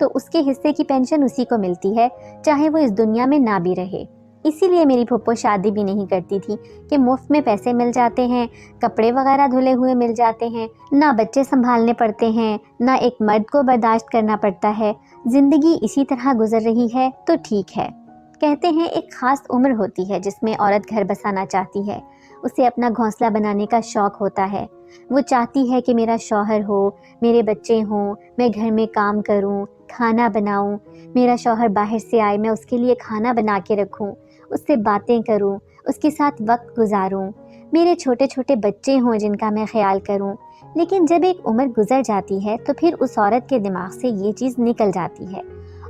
تو اس کے حصے کی پینشن اسی کو ملتی ہے، چاہے وہ اس دنیا میں نہ بھی رہے۔ اسی لیے میری پھپھو شادی بھی نہیں کرتی تھی کہ مفت میں پیسے مل جاتے ہیں، کپڑے وغیرہ دھلے ہوئے مل جاتے ہیں، نہ بچے سنبھالنے پڑتے ہیں، نہ ایک مرد کو برداشت کرنا پڑتا ہے، زندگی اسی طرح گزر رہی ہے تو ٹھیک ہے۔ کہتے ہیں ایک خاص عمر ہوتی ہے جس میں عورت گھر بسانا چاہتی ہے، اسے اپنا گھونسلہ بنانے کا شوق ہوتا ہے، وہ چاہتی ہے کہ میرا شوہر ہو، میرے بچے ہوں، میں گھر میں کام کروں، کھانا بناؤں، میرا شوہر باہر سے آئے میں اس کے لیے کھانا بنا کے رکھوں، اس سے باتیں کروں، اس کے ساتھ وقت گزاروں، میرے چھوٹے چھوٹے بچے ہوں جن کا میں خیال کروں۔ لیکن جب ایک عمر گزر جاتی ہے تو پھر اس عورت کے دماغ سے یہ چیز نکل جاتی ہے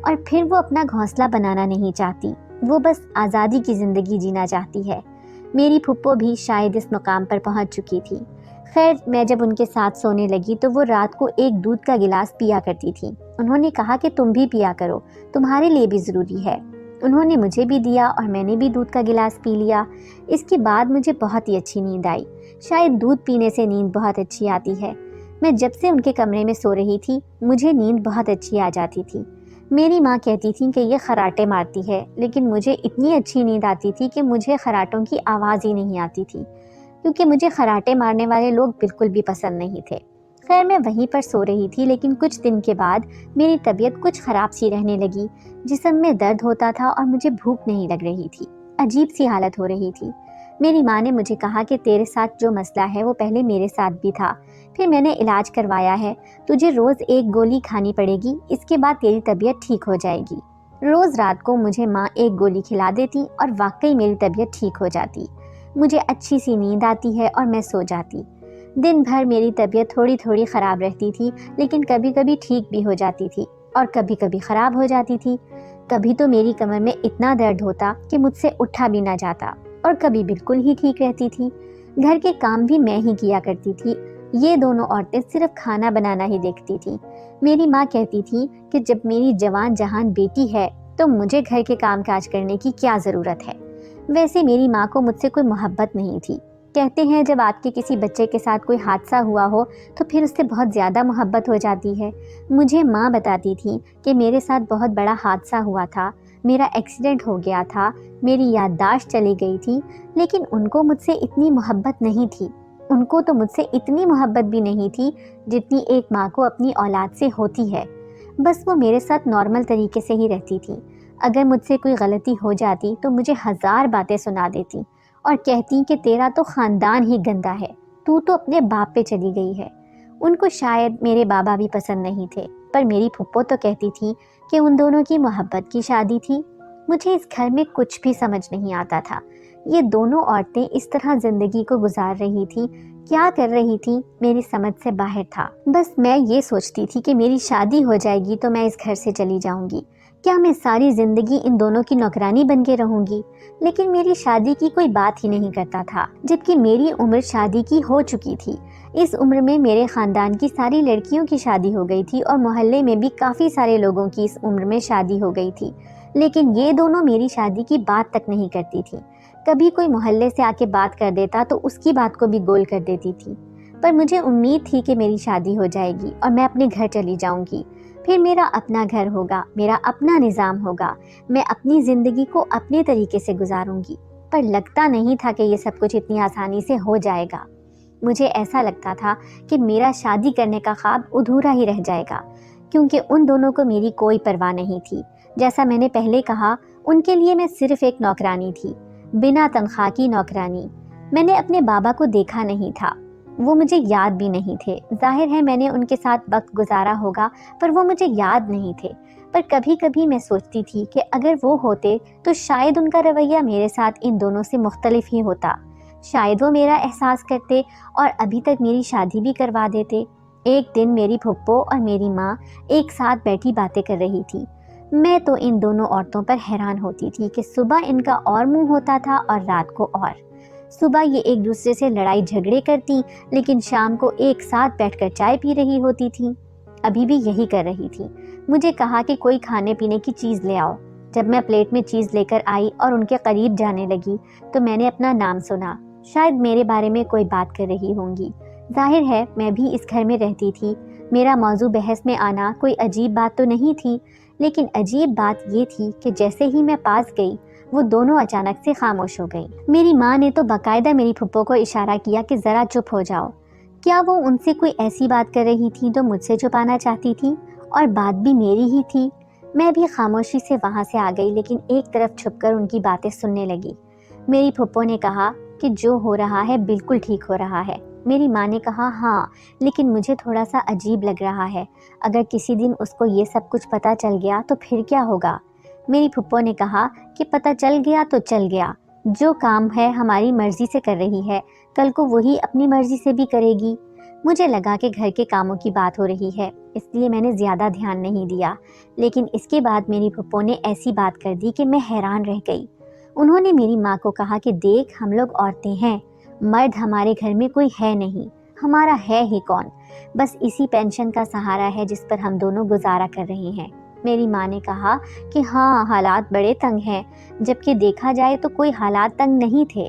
اور پھر وہ اپنا گھونسلہ بنانا نہیں چاہتی، وہ بس آزادی کی زندگی جینا چاہتی ہے۔ میری پھپھو بھی شاید اس مقام پر پہنچ چکی تھی۔ خیر، میں جب ان کے ساتھ سونے لگی تو وہ رات کو ایک دودھ کا گلاس پیا کرتی تھی۔ انہوں نے کہا کہ تم بھی پیا کرو، تمہارے لیے بھی ضروری ہے۔ انہوں نے مجھے بھی دیا اور میں نے بھی دودھ کا گلاس پی لیا۔ اس کے بعد مجھے بہت ہی اچھی نیند آئی۔ شاید دودھ پینے سے نیند بہت اچھی آتی ہے۔ میں جب سے ان کے کمرے میں سو رہی تھی مجھے نیند بہت اچھی آ جاتی تھی۔ میری ماں کہتی تھی کہ یہ خراٹے مارتی ہے، لیکن مجھے اتنی اچھی نیند آتی تھی کہ مجھے خراٹوں کی آواز ہی نہیں آتی تھی، کیونکہ مجھے خراٹے مارنے والے لوگ بالکل بھی پسند نہیں تھے۔ خیر، میں وہیں پر سو رہی تھی، لیکن کچھ دن کے بعد میری طبیعت کچھ خراب سی رہنے لگی، جسم میں درد ہوتا تھا اور مجھے بھوک نہیں لگ رہی تھی، عجیب سی حالت ہو رہی تھی۔ میری ماں نے مجھے کہا کہ تیرے ساتھ جو مسئلہ ہے وہ پہلے میرے ساتھ بھی تھا، پھر میں نے علاج کروایا ہے، تجھے روز ایک گولی کھانی پڑے گی، اس کے بعد تیری طبیعت ٹھیک ہو جائے گی۔ روز رات کو مجھے ماں ایک گولی کھلا دیتی اور واقعی میری طبیعت ٹھیک ہو جاتی، مجھے اچھی سی نیند آتی ہے اور میں سو جاتی۔ دن بھر میری طبیعت تھوڑی تھوڑی خراب رہتی تھی، لیکن کبھی کبھی ٹھیک بھی ہو جاتی تھی اور کبھی کبھی خراب ہو جاتی تھی۔ کبھی تو میری کمر میں اتنا درد ہوتا کہ مجھ سے اٹھا بھی نہ جاتا، اور کبھی بالکل ہی ٹھیک رہتی تھی۔ گھر کے کام بھی میں ہی کیا کرتی تھی، یہ دونوں عورتیں صرف کھانا بنانا ہی دیکھتی تھیں۔ میری ماں کہتی تھی کہ جب میری جوان جہان بیٹی ہے تو مجھے گھر کے کام کاج کرنے کی کیا ضرورت ہے۔ ویسے میری ماں کو مجھ سے کوئی محبت نہیں تھی۔ کہتے ہیں جب آپ کے کسی بچے کے ساتھ کوئی حادثہ ہوا ہو تو پھر اس سے بہت زیادہ محبت ہو جاتی ہے۔ مجھے ماں بتاتی تھی کہ میرے ساتھ بہت بڑا حادثہ ہوا تھا، میرا ایکسیڈنٹ ہو گیا تھا، میری یادداشت چلی گئی تھی، لیکن ان کو مجھ سے اتنی محبت نہیں تھی۔ ان کو تو مجھ سے اتنی محبت بھی نہیں تھی جتنی ایک ماں کو اپنی اولاد سے ہوتی ہے۔ بس وہ میرے ساتھ نارمل طریقے سے ہی رہتی تھی۔ اگر مجھ سے کوئی غلطی ہو جاتی تو مجھے ہزار باتیں سنا دیتی اور کہتی کہ تیرا تو خاندان ہی گندا ہے، تو اپنے باپ پہ چلی گئی ہے۔ ان کو شاید میرے بابا بھی پسند نہیں تھے، پر میری پھپھو تو کہتی تھی کہ ان دونوں کی محبت کی شادی تھی۔ مجھے اس گھر میں کچھ بھی سمجھ نہیں آتا تھا۔ یہ دونوں عورتیں اس طرح زندگی کو گزار رہی تھی، کیا کر رہی تھی میری سمجھ سے باہر تھا۔ بس میں یہ سوچتی تھی کہ میری شادی ہو جائے گی تو میں اس گھر سے چلی جاؤں گی، کیا میں ساری زندگی ان دونوں کی نوکرانی بن کے رہوں گی؟ لیکن میری شادی کی کوئی بات ہی نہیں کرتا تھا، جبکہ میری عمر شادی کی ہو چکی تھی۔ اس عمر میں میرے خاندان کی ساری لڑکیوں کی شادی ہو گئی تھی اور محلے میں بھی کافی سارے لوگوں کی اس عمر میں شادی ہو گئی تھی، لیکن یہ دونوں میری شادی کی بات تک نہیں کرتی تھی۔ کبھی کوئی محلے سے آ کے بات کر دیتا تو اس کی بات کو بھی گول کر دیتی تھی۔ پر مجھے امید تھی کہ میری شادی ہو جائے گی اور میں اپنے گھر چلی جاؤں گی، پھر میرا اپنا گھر ہوگا، میرا اپنا نظام ہوگا، میں اپنی زندگی کو اپنے طریقے سے گزاروں گی۔ پر لگتا نہیں تھا کہ یہ سب کچھ اتنی آسانی سے ہو جائے گا۔ مجھے ایسا لگتا تھا کہ میرا شادی کرنے کا خواب ادھورا ہی رہ جائے گا، کیونکہ ان دونوں کو میری کوئی پرواہ نہیں تھی۔ جیسا میں نے پہلے کہا، ان کے لیے میں صرف ایک نوکرانی تھی، بنا تنخواہ کی نوکرانی۔ میں نے اپنے بابا کو دیکھا نہیں تھا، وہ مجھے یاد بھی نہیں تھے۔ ظاہر ہے میں نے ان کے ساتھ وقت گزارا ہوگا، پر وہ مجھے یاد نہیں تھے۔ پر کبھی کبھی میں سوچتی تھی کہ اگر وہ ہوتے تو شاید ان کا رویہ میرے ساتھ ان دونوں سے مختلف ہی ہوتا، شاید وہ میرا احساس کرتے اور ابھی تک میری شادی بھی کروا دیتے۔ ایک دن میری پھپھو اور میری ماں ایک ساتھ بیٹھی باتیں کر رہی تھی۔ میں تو ان دونوں عورتوں پر حیران ہوتی تھی کہ صبح ان کا اور منہ ہوتا تھا اور رات کو اور۔ صبح یہ ایک دوسرے سے لڑائی جھگڑے کرتی، لیکن شام کو ایک ساتھ بیٹھ کر چائے پی رہی ہوتی تھی۔ ابھی بھی یہی کر رہی تھی۔ مجھے کہا کہ کوئی کھانے پینے کی چیز لے آؤ۔ جب میں پلیٹ میں چیز لے کر آئی اور ان کے قریب جانے لگی تو میں نے اپنا نام سنا، شاید میرے بارے میں کوئی بات کر رہی ہوں گی۔ ظاہر ہے میں بھی اس گھر میں رہتی تھی، میرا موضوع بحث میں آنا کوئی عجیب بات تو نہیں تھی، لیکن عجیب بات یہ تھی کہ جیسے ہی میں پاس گئی وہ دونوں اچانک سے خاموش ہو گئیں۔ میری ماں نے تو باقاعدہ میری پھپھو کو اشارہ کیا کہ ذرا چپ ہو جاؤ۔ کیا وہ ان سے کوئی ایسی بات کر رہی تھی تو مجھ سے چھپانا چاہتی تھی؟ اور بات بھی میری ہی تھی۔ میں بھی خاموشی سے وہاں سے آ گئی، لیکن ایک طرف چھپ کر ان کی باتیں سننے لگی۔ میری پھپھو نے کہا کہ جو ہو رہا ہے بالکل ٹھیک ہو رہا ہے۔ میری ماں نے کہا ہاں، لیکن مجھے تھوڑا سا عجیب لگ رہا ہے، اگر کسی دن اس کو یہ سب کچھ پتہ چل گیا تو پھر کیا ہوگا؟ میری پھپھو نے کہا کہ پتہ چل گیا تو چل گیا، جو کام ہے ہماری مرضی سے کر رہی ہے، کل کو وہی اپنی مرضی سے بھی کرے گی۔ مجھے لگا کہ گھر کے کاموں کی بات ہو رہی ہے، اس لیے میں نے زیادہ دھیان نہیں دیا، لیکن اس کے بعد میری پھپھو نے ایسی بات کر دی کہ میں حیران رہ گئی۔ انہوں نے میری ماں کو کہا کہ دیکھ، ہم لوگ عورتیں ہیں، مرد ہمارے گھر میں کوئی ہے نہیں، ہمارا ہے ہی کون، بس اسی پینشن کا سہارا ہے جس پر ہم دونوں گزارا کر رہے ہیں۔ میری ماں نے کہا کہ ہاں، حالات بڑے تنگ ہیں، جبکہ دیکھا جائے تو کوئی حالات تنگ نہیں تھے۔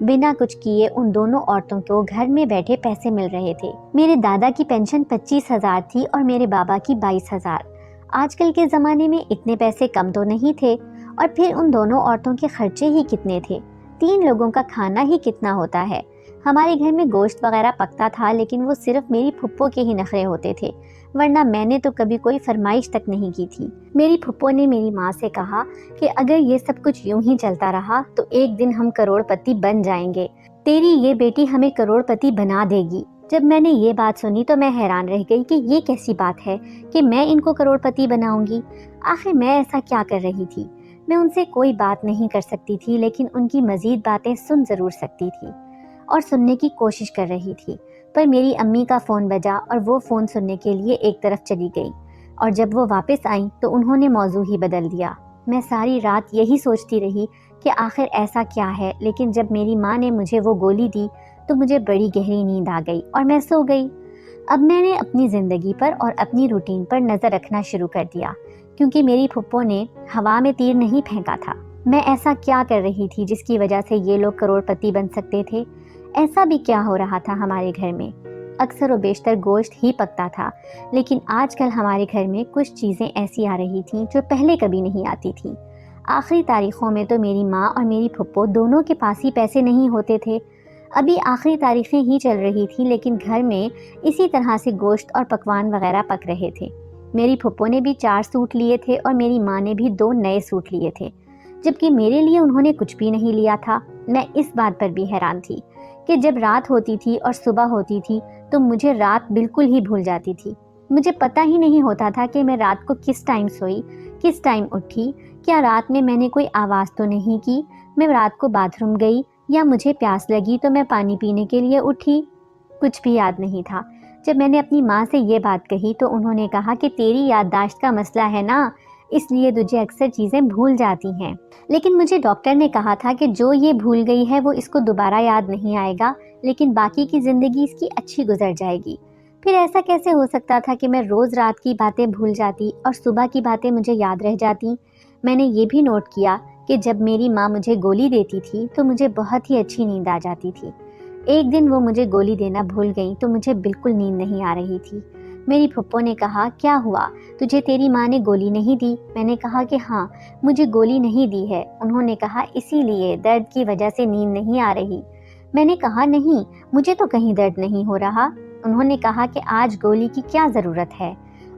بنا کچھ کیے ان دونوں عورتوں کو گھر میں بیٹھے پیسے مل رہے تھے۔ میرے دادا کی پینشن 25,000 تھی اور میرے بابا کی 22,000۔ آج کل کے زمانے میں اتنے پیسے کم تو نہیں تھے، اور پھر ان دونوں عورتوں کے خرچے ہی کتنے تھے، 3 لوگوں کا کھانا ہی کتنا ہوتا ہے۔ ہمارے گھر میں گوشت وغیرہ پکتا تھا، لیکن وہ صرف میری پھپھو کے ہی نخرے ہوتے تھے، ورنہ میں نے تو کبھی کوئی فرمائش تک نہیں کی تھی۔ میری پھپھو نے میری ماں سے کہا کہ اگر یہ سب کچھ یوں ہی چلتا رہا تو ایک دن ہم کروڑ پتی بن جائیں گے، تیری یہ بیٹی ہمیں کروڑ پتی بنا دے گی۔ جب میں نے یہ بات سنی تو میں حیران رہ گئی کہ یہ کیسی بات ہے کہ میں ان کو کروڑ پتی بناؤں گی۔ آخر میں ایسا کیا کر رہی تھی؟ میں ان سے کوئی بات نہیں کر سکتی تھی، لیکن ان کی مزید باتیں سن ضرور سکتی تھی اور سننے کی کوشش کر رہی تھی۔ پر میری امی کا فون بجا اور وہ فون سننے کے لیے ایک طرف چلی گئی، اور جب وہ واپس آئیں تو انہوں نے موضوع ہی بدل دیا۔ میں ساری رات یہی سوچتی رہی کہ آخر ایسا کیا ہے، لیکن جب میری ماں نے مجھے وہ گولی دی تو مجھے بڑی گہری نیند آ گئی اور میں سو گئی۔ اب میں نے اپنی زندگی پر اور اپنی روٹین پر نظر رکھنا شروع کر دیا، کیونکہ میری پھپھو نے ہوا میں تیر نہیں پھینکا تھا۔ میں ایسا کیا کر رہی تھی جس کی وجہ سے یہ لوگ کروڑ پتی بن سکتے تھے؟ ایسا بھی کیا ہو رہا تھا ہمارے گھر میں؟ اکثر و بیشتر گوشت ہی پکتا تھا، لیکن آج کل ہمارے گھر میں کچھ چیزیں ایسی آ رہی تھیں جو پہلے کبھی نہیں آتی تھیں۔ آخری تاریخوں میں تو میری ماں اور میری پھپھو دونوں کے پاس ہی پیسے نہیں ہوتے تھے۔ ابھی آخری تاریخیں ہی چل رہی تھی، لیکن گھر میں اسی طرح سے گوشت اور پکوان وغیرہ پک رہے تھے۔ میری پھپھو نے بھی 4 سوٹ لیے تھے اور میری ماں نے بھی 2 نئے سوٹ لیے تھے، جبکہ میرے لیے انہوں نے کچھ بھی نہیں لیا تھا۔ میں اس بات پر بھی حیران تھی کہ جب رات ہوتی تھی اور صبح ہوتی تھی تو مجھے رات بالکل ہی بھول جاتی تھی۔ مجھے پتہ ہی نہیں ہوتا تھا کہ میں رات کو کس ٹائم سوئی، کس ٹائم اٹھی، کیا رات میں نے کوئی آواز تو نہیں کی، میں رات کو باتھ روم گئی یا مجھے پیاس لگی تو میں پانی پینے کے لیے اٹھی، کچھ بھی یاد نہیں تھا۔ جب میں نے اپنی ماں سے یہ بات کہی تو انہوں نے کہا کہ تیری یادداشت کا مسئلہ ہے نا، اس لیے تجھے اکثر چیزیں بھول جاتی ہیں۔ لیکن مجھے ڈاکٹر نے کہا تھا کہ جو یہ بھول گئی ہے وہ اس کو دوبارہ یاد نہیں آئے گا، لیکن باقی کی زندگی اس کی اچھی گزر جائے گی۔ پھر ایسا کیسے ہو سکتا تھا کہ میں روز رات کی باتیں بھول جاتی اور صبح کی باتیں مجھے یاد رہ جاتی؟ میں نے یہ بھی نوٹ کیا کہ جب میری ماں مجھے گولی دیتی تھی تو مجھے بہت ہی اچھی نیند آ جاتی تھی۔ ایک دن وہ مجھے گولی دینا بھول گئی تو مجھے بالکل نیند نہیں آ رہی تھی۔ میری پھپھو نے کہا کیا ہوا، تجھے تیری ماں نے گولی نہیں دی؟ میں نے کہا کہ ہاں، مجھے گولی نہیں دی ہے۔ انہوں نے کہا اسی لیے درد کی وجہ سے نیند نہیں آ رہی۔ میں نے کہا نہیں، مجھے تو کہیں درد نہیں ہو رہا۔ انہوں نے کہا کہ آج گولی کی کیا ضرورت ہے؟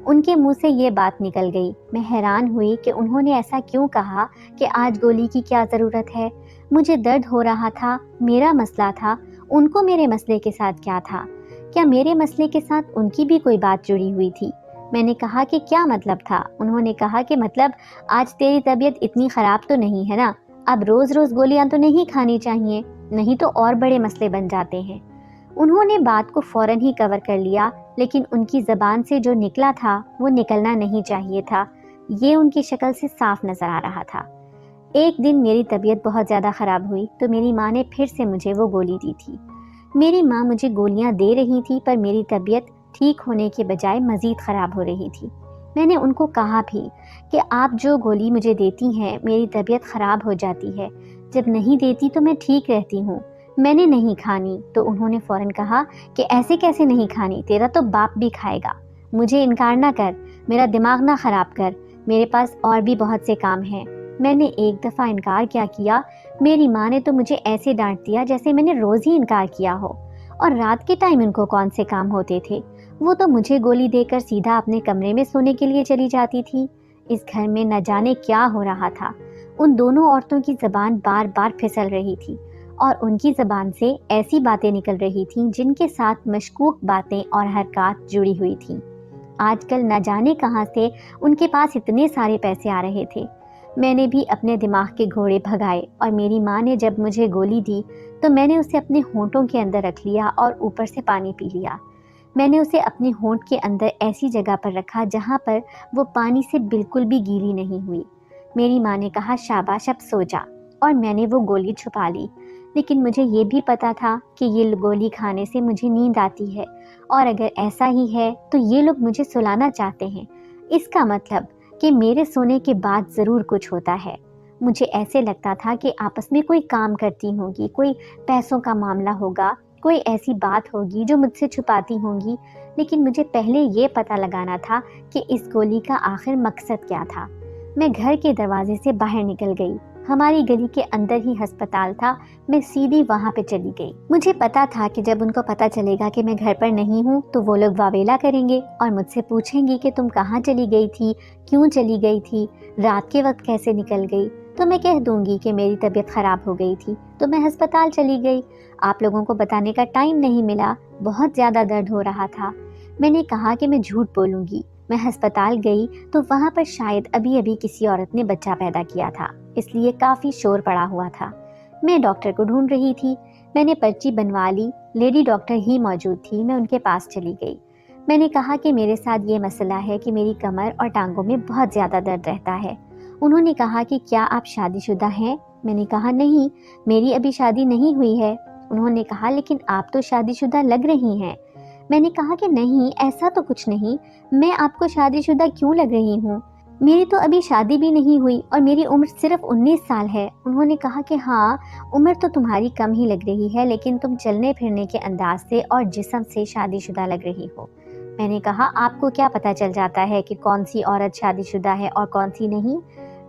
ان کے منہ سے یہ بات نکل گئی۔ میں حیران ہوئی کہ انہوں نے ایسا کیوں کہا کہ آج گولی کی کیا ضرورت ہے؟ مجھے درد ہو رہا تھا، میرا مسئلہ تھا، ان کو میرے مسئلے کے ساتھ کیا تھا؟ کیا میرے مسئلے کے ساتھ ان کی بھی کوئی بات جڑی ہوئی تھی؟ میں نے کہا کہ کیا مطلب تھا؟ انہوں نے کہا کہ مطلب آج تیری طبیعت اتنی خراب تو نہیں ہے نا، اب روز روز گولیاں تو نہیں کھانی چاہیے، نہیں تو اور بڑے مسئلے بن جاتے ہیں۔ انہوں نے بات کو فوراً ہی کور کر لیا، لیکن ان کی زبان سے جو نکلا تھا وہ نکلنا نہیں چاہیے تھا، یہ ان کی شکل سے صاف نظر آ رہا تھا۔ ایک دن میری طبیعت بہت زیادہ خراب ہوئی تو میری ماں نے پھر سے مجھے وہ گولی دی تھی۔ میری ماں مجھے گولیاں دے رہی تھی، پر میری طبیعت ٹھیک ہونے کے بجائے مزید خراب ہو رہی تھی۔ میں نے ان کو کہا بھی کہ آپ جو گولی مجھے دیتی ہیں میری طبیعت خراب ہو جاتی ہے، جب نہیں دیتی تو میں ٹھیک رہتی ہوں، میں نے نہیں کھانی۔ تو انہوں نے فوراً کہا کہ ایسے کیسے نہیں کھانی، تیرا تو باپ بھی کھائے گا۔ مجھے انکار نہ کر، میرا دماغ نہ خراب کر، میرے پاس اور بھی بہت سے کام ہیں۔ میں نے ایک دفعہ انکار کیا کیا، میری ماں نے تو مجھے ایسے ڈانٹ دیا جیسے میں نے روز ہی انکار کیا ہو۔ اور رات کے ٹائم ان کو کون سے کام ہوتے تھے؟ وہ تو مجھے گولی دے کر سیدھا اپنے کمرے میں سونے کے لیے چلی جاتی تھی۔ اس گھر میں نہ جانے کیا ہو رہا تھا۔ ان دونوں عورتوں کی زبان بار بار پھسل رہی تھی اور ان کی زبان سے ایسی باتیں نکل رہی تھیں جن کے ساتھ مشکوک باتیں اور حرکات جڑی ہوئی تھیں۔ آج کل نہ جانے کہاں سے ان کے پاس اتنے سارے پیسے آ رہے تھے۔ میں نے بھی اپنے دماغ کے گھوڑے بھگائے اور میری ماں نے جب مجھے گولی دی تو میں نے اسے اپنے ہونٹوں کے اندر رکھ لیا اور اوپر سے پانی پی لیا۔ میں نے اسے اپنے ہونٹ کے اندر ایسی جگہ پر رکھا جہاں پر وہ پانی سے بالکل بھی گیلی نہیں ہوئی۔ میری ماں نے کہا شاباش اب سو جا، اور میں نے وہ گولی چھپا لی۔ لیکن مجھے یہ بھی پتا تھا کہ یہ گولی کھانے سے مجھے نیند آتی ہے، اور اگر ایسا ہی ہے تو یہ لوگ مجھے سلانا چاہتے ہیں۔ اس کا مطلب کہ میرے سونے کے بعد ضرور کچھ ہوتا ہے۔ مجھے ایسے لگتا تھا کہ آپس میں کوئی کام کرتی ہوں گی، کوئی پیسوں کا معاملہ ہوگا، کوئی ایسی بات ہوگی جو مجھ سے چھپاتی ہوں گی، لیکن مجھے پہلے یہ پتہ لگانا تھا کہ اس گولی کا آخر مقصد کیا تھا۔ میں گھر کے دروازے سے باہر نکل گئی۔ ہماری گلی کے اندر ہی ہسپتال تھا، میں سیدھی وہاں پہ چلی گئی۔ مجھے پتا تھا کہ جب ان کو پتا چلے گا کہ میں گھر پر نہیں ہوں تو وہ لوگ واویلا کریں گے اور مجھ سے پوچھیں گے کہ تم کہاں چلی گئی تھی، کیوں چلی گئی تھی، رات کے وقت کیسے نکل گئی۔ تو میں کہہ دوں گی کہ میری طبیعت خراب ہو گئی تھی تو میں ہسپتال چلی گئی، آپ لوگوں کو بتانے کا ٹائم نہیں ملا، بہت زیادہ درد ہو رہا تھا۔ میں نے کہا کہ میں جھوٹ بولوں گی، میں ہسپتال گئی تو وہاں پر شاید ابھی کسی عورت نے بچہ پیدا کیا تھا، اس لیے کافی شور پڑا ہوا تھا۔ میں ڈاکٹر کو ڈھونڈ رہی تھی، میں نے پرچی بنوا لی، لیڈی ڈاکٹر ہی موجود تھی، میں ان کے پاس چلی گئی۔ میں نے کہا کہ میرے ساتھ یہ مسئلہ ہے کہ میری کمر اور ٹانگوں میں بہت زیادہ درد رہتا ہے۔ انہوں نے کہا کہ کیا آپ شادی شدہ ہیں؟ میں نے کہا نہیں، میری ابھی شادی نہیں ہوئی ہے۔ انہوں نے کہا لیکن آپ تو شادی شدہ لگ رہی ہیں۔ میں نے کہا کہ نہیں، ایسا تو کچھ نہیں، میں آپ کو شادی شدہ کیوں لگ رہی ہوں؟ میری تو ابھی شادی بھی نہیں ہوئی اور میری عمر صرف 19 سال ہے۔ انہوں نے کہا کہ ہاں، عمر تو تمہاری کم ہی لگ رہی ہے، لیکن تم چلنے پھرنے کے انداز سے اور جسم سے شادی شدہ لگ رہی ہو۔ میں نے کہا آپ کو کیا پتہ چل جاتا ہے کہ کون سی عورت شادی شدہ ہے اور کون سی نہیں؟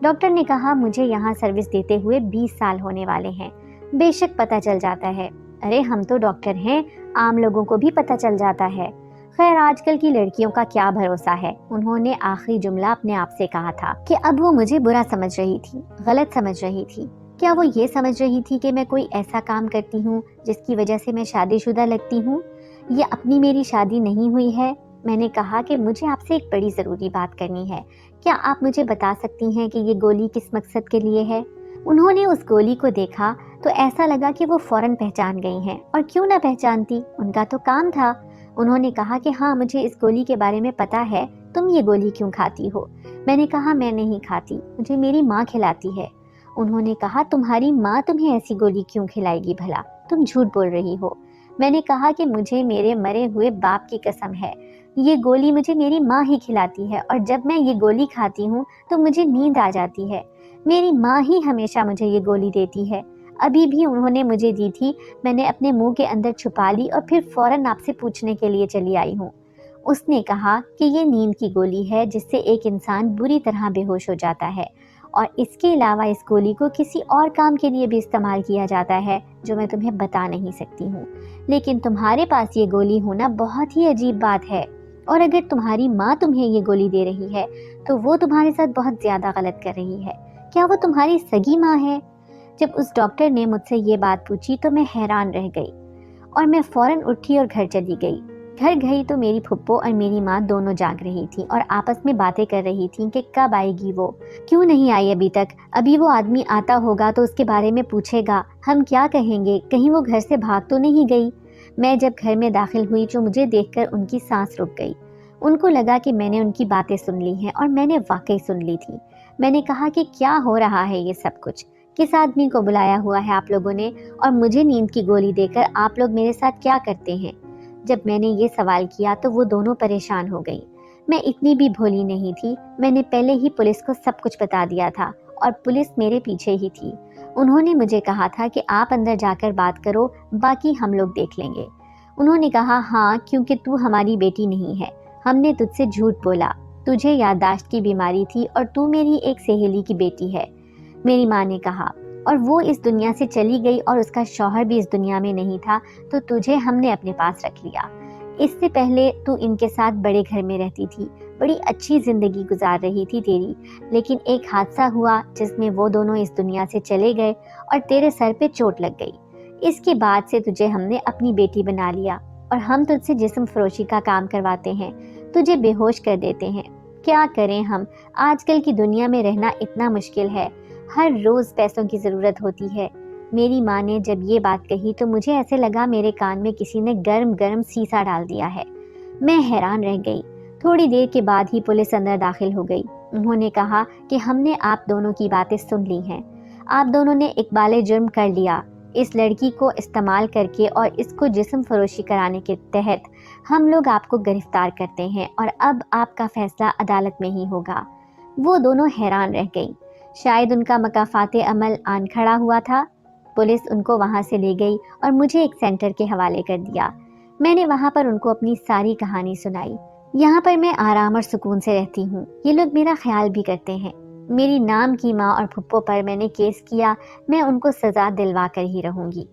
ڈاکٹر نے کہا مجھے یہاں سروس دیتے ہوئے 20 سال ہونے والے ہیں، بے شک پتہ چل جاتا ہے۔ ارے ہم تو ڈاکٹر ہیں، عام لوگوں کو بھی پتہ چل جاتا ہے۔ خیر آج کل کی لڑکیوں کا کیا بھروسہ ہے، انہوں نے آخری جملہ اپنے آپ سے کہا تھا کہ اب وہ مجھے برا سمجھ رہی تھی، غلط سمجھ رہی تھی۔ کیا وہ یہ سمجھ رہی تھی کہ میں کوئی ایسا کام کرتی ہوں جس کی وجہ سے میں شادی شدہ لگتی ہوں؟ یہ اپنی میری شادی نہیں ہوئی ہے۔ میں نے کہا کہ مجھے آپ سے ایک بڑی ضروری بات کرنی ہے، کیا آپ مجھے بتا سکتی ہیں کہ یہ گولی کس مقصد کے لیے ہے؟ انہوں نے اس گولی کو دیکھا تو ایسا لگا کہ وہ فوراً پہچان گئی ہیں، اور کیوں نہ پہچانتی، ان کا تو کام تھا۔ انہوں نے کہا کہ ہاں مجھے اس گولی کے بارے میں پتا ہے، تم یہ گولی کیوں کھاتی ہو؟ میں نے کہا میں نہیں کھاتی، مجھے میری ماں کھلاتی ہے۔ انہوں نے کہا تمہاری ماں تمہیں ایسی گولی کیوں کھلائے گی بھلا، تم جھوٹ بول رہی ہو۔ میں نے کہا کہ مجھے میرے مرے ہوئے باپ کی قسم ہے، یہ گولی مجھے میری ماں ہی کھلاتی ہے، اور جب میں یہ گولی کھاتی ہوں تو مجھے نیند آ جاتی ہے۔ میری ماں ہی ہمیشہ مجھے یہ گولی دیتی ہے، ابھی بھی انہوں نے مجھے دی تھی، میں نے اپنے منہ کے اندر چھپا لی اور پھر فوراً آپ سے پوچھنے کے لیے چلی آئی ہوں۔ اس نے کہا کہ یہ نیند کی گولی ہے جس سے ایک انسان بری طرح بے ہوش ہو جاتا ہے، اور اس کے علاوہ اس گولی کو کسی اور کام کے لیے بھی استعمال کیا جاتا ہے جو میں تمہیں بتا نہیں سکتی ہوں، لیکن تمہارے پاس یہ گولی ہونا بہت ہی عجیب بات ہے، اور اگر تمہاری ماں تمہیں یہ گولی دے رہی ہے تو وہ تمہارے ساتھ بہت زیادہ غلط کر رہی ہے۔ کیا وہ تمہاری سگی ماں ہے؟ جب اس ڈاکٹر نے مجھ سے یہ بات پوچھی تو میں حیران رہ گئی، اور میں فوراً اٹھی اور گھر چلی گئی۔ گھر گئی تو میری پھپھو اور میری ماں دونوں جاگ رہی تھیں اور آپس میں باتیں کر رہی تھیں کہ کب آئے گی وہ، کیوں نہیں آئی ابھی تک، ابھی وہ آدمی آتا ہوگا تو اس کے بارے میں پوچھے گا، ہم کیا کہیں گے، کہیں وہ گھر سے بھاگ تو نہیں گئی۔ میں جب گھر میں داخل ہوئی تو مجھے دیکھ کر ان کی سانس رک گئی، ان کو لگا کہ میں نے ان کی باتیں سن لی ہیں، اور میں نے واقعی سن لی تھی۔ میں نے کہا کہ کیا ہو رہا ہے یہ سب کچھ، کس آدمی کو بلایا ہوا ہے آپ لوگوں نے، اور مجھے نیند کی گولی دے کر آپ لوگ میرے ساتھ کیا کرتے ہیں؟ جب میں نے یہ سوال کیا تو وہ دونوں پریشان ہو گئیں۔ میں اتنی بھی بھولی نہیں تھی، میں نے پہلے ہی پولیس کو سب کچھ بتا دیا تھا، اور پولیس میرے پیچھے ہی تھی۔ انہوں نے مجھے کہا تھا کہ آپ اندر جا کر بات کرو، باقی ہم لوگ دیکھ لیں گے۔ انہوں نے کہا ہاں، کیونکہ تو ہماری بیٹی نہیں ہے، ہم نے تجھ سے جھوٹ بولا، تجھے یادداشت کی بیماری تھی اور تو میری ایک سہیلی کی بیٹی ہے، میری ماں نے کہا، اور وہ اس دنیا سے چلی گئی اور اس کا شوہر بھی اس دنیا میں نہیں تھا، تو تجھے ہم نے اپنے پاس رکھ لیا۔ اس سے پہلے تو ان کے ساتھ بڑے گھر میں رہتی تھی، بڑی اچھی زندگی گزار رہی تھی تیری، لیکن ایک حادثہ ہوا جس میں وہ دونوں اس دنیا سے چلے گئے اور تیرے سر پہ چوٹ لگ گئی۔ اس کے بعد سے تجھے ہم نے اپنی بیٹی بنا لیا اور ہم تجھ سے جسم فروشی کا کام کرواتے ہیں، تجھے بے ہوش کر دیتے ہیں۔ کیا کریں ہم، آج کل کی دنیا میں رہنا اتنا مشکل ہے، ہر روز پیسوں کی ضرورت ہوتی ہے۔ میری ماں نے جب یہ بات کہی تو مجھے ایسے لگا میرے کان میں کسی نے گرم گرم سیسا ڈال دیا ہے۔ میں حیران رہ گئی۔ تھوڑی دیر کے بعد ہی پولیس اندر داخل ہو گئی۔ انہوں نے کہا کہ ہم نے آپ دونوں کی باتیں سن لی ہیں، آپ دونوں نے اقبال جرم کر لیا، اس لڑکی کو استعمال کر کے اور اس کو جسم فروشی کرانے کے تحت ہم لوگ آپ کو گرفتار کرتے ہیں اور اب آپ کا فیصلہ عدالت میں ہی ہوگا۔ وہ دونوں حیران رہ گئیں، شاید ان کا مکافات عمل آن کھڑا ہوا تھا۔ پولیس ان کو وہاں سے لے گئی اور مجھے ایک سینٹر کے حوالے کر دیا۔ میں نے وہاں پر ان کو اپنی ساری کہانی سنائی۔ یہاں پر میں آرام اور سکون سے رہتی ہوں، یہ لوگ میرا خیال بھی کرتے ہیں۔ میری نام کی ماں اور پھپھو پر میں نے کیس کیا، میں ان کو سزا دلوا کر ہی رہوں گی۔